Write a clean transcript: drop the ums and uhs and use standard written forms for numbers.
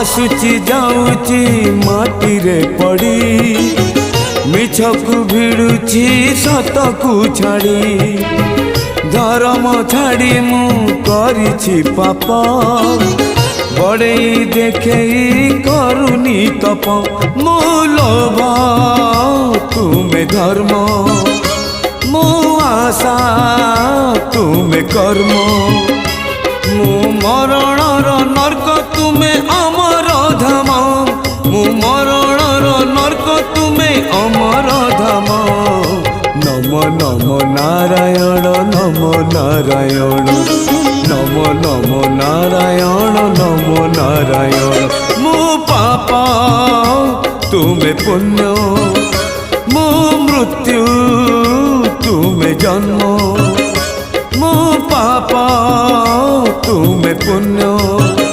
आसुची जाऊची माटी रे पड़ी मिछकु भिड़ुची सतकु छाड़ी धर्म छाड़ी मु करिछि पाप बड़े देखे करुनी तप मो लोभ तुमे धर्म मो आशा तुमे कर्म मु मरणर नर्क तुमे अमर धाम मु मरणर नर्क तुमे अमर धाम नम नम नारायण नम नारायण नम नम नारायण नम नारायण मु पाप तुमे पुण्य मु मृत्यु तुमे जन्म मो पाप तुमे पुण्य